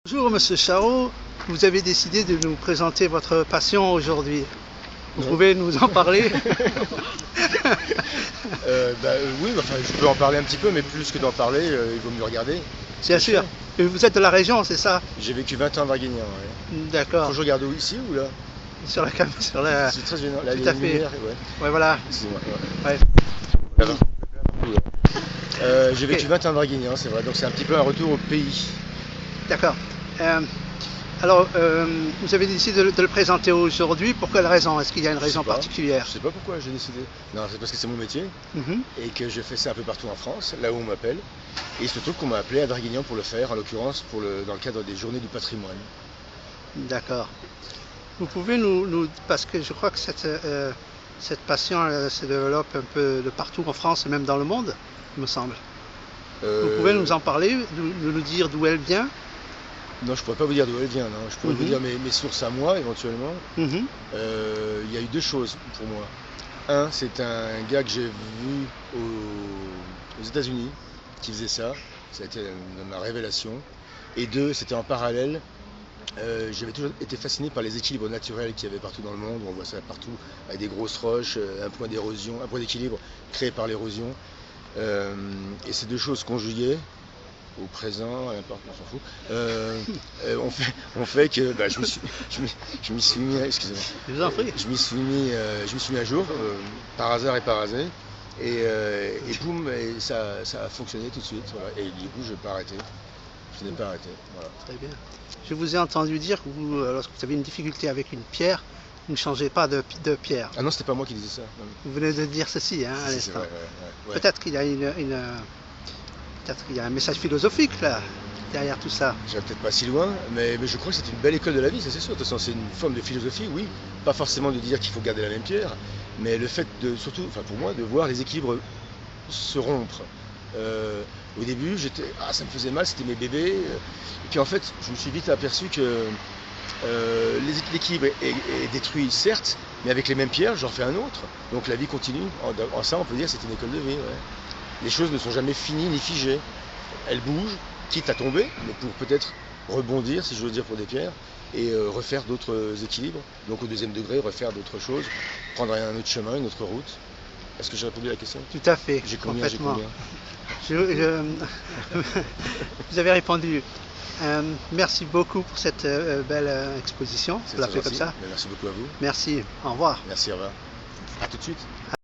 Bonjour Monsieur Charot, vous avez décidé de nous présenter votre passion aujourd'hui. Vous pouvez nous en parler? Oui, enfin, je peux en parler un petit peu, mais plus que d'en parler, il vaut mieux regarder. Bien sûr. Et vous êtes de la région, c'est ça? J'ai vécu 20 ans à Draguignan. Ouais. Faut D'accord. que je regarde où, ici ou là? Sur la cam, sur la. C'est très gênant. Là, Tout il y a à une fait. lumière, Ouais, voilà. Excusez-moi. Ouais. Ça va. J'ai vécu 20 ans à Draguignan, c'est vrai, donc c'est un petit peu un retour au pays. D'accord. Alors, vous avez décidé de le présenter aujourd'hui. Pour quelle raison? Est-ce qu'il y a une raison particulière? Je sais pas pourquoi j'ai décidé. Non, c'est parce que c'est mon métier et que je fais ça un peu partout en France, là où on m'appelle. Et il se trouve qu'on m'a appelé à Draguignan pour le faire, en l'occurrence dans le cadre des Journées du patrimoine. D'accord. Vous pouvez parce que je crois que cette passion se développe un peu de partout en France et même dans le monde, il me semble. Vous pouvez nous en parler, nous dire d'où elle vient? Non, je pourrais pas vous dire d'où elle vient, non. Je pourrais vous dire mes sources à moi, éventuellement. Il y a eu deux choses pour moi. Un, c'est un gars que j'ai vu aux États-Unis qui faisait ça. Ça a été ma révélation. Et deux, c'était en parallèle. J'avais toujours été fasciné par les équilibres naturels qu'il y avait partout dans le monde. On voit ça partout, avec des grosses roches, un point d'érosion, un point d'équilibre créé par l'érosion. Et ces deux choses conjuguées, au présent, à n'importe, on s'en fout, on fait que je m'y suis mis, excusez-moi, Je vous en prie. je m'y suis mis un jour, par hasard et par hasard, et boum, et ça a fonctionné tout de suite, voilà. Et du coup je n'ai pas arrêté, voilà. Très bien. Je vous ai entendu dire que lorsque vous avez une difficulté avec une pierre, vous ne changez pas de pierre. Ah non, c'était pas moi qui disais ça. Non. Vous venez de dire ceci, hein, à l'instant. Ouais. Peut-être qu'il y a peut-être qu'il y a un message philosophique là, derrière tout ça. J'irai peut-être pas si loin, mais je crois que c'est une belle école de la vie, ça c'est sûr. De toute façon, c'est une forme de philosophie, oui. Pas forcément de dire qu'il faut garder la même pierre, mais le fait de, surtout, enfin pour moi, de voir les équilibres se rompre. Au début, ça me faisait mal, c'était mes bébés. Et puis en fait, je me suis vite aperçu que l'équilibre est détruit, certes, mais avec les mêmes pierres, j'en fais un autre. Donc la vie continue. En ça, on peut dire que c'est une école de vie. Ouais. Les choses ne sont jamais finies ni figées. Elles bougent, quitte à tomber, mais pour peut-être rebondir, si je veux dire, pour des pierres, et refaire d'autres équilibres. Donc au deuxième degré, refaire d'autres choses, prendre un autre chemin, une autre route. Est-ce que j'ai répondu à la question? Tout à fait. J'ai combien? Vous avez répondu. Merci beaucoup pour cette belle exposition. C'est vous la faites comme ça. Merci beaucoup à vous. Merci. Au revoir. Merci, au revoir. À tout de suite.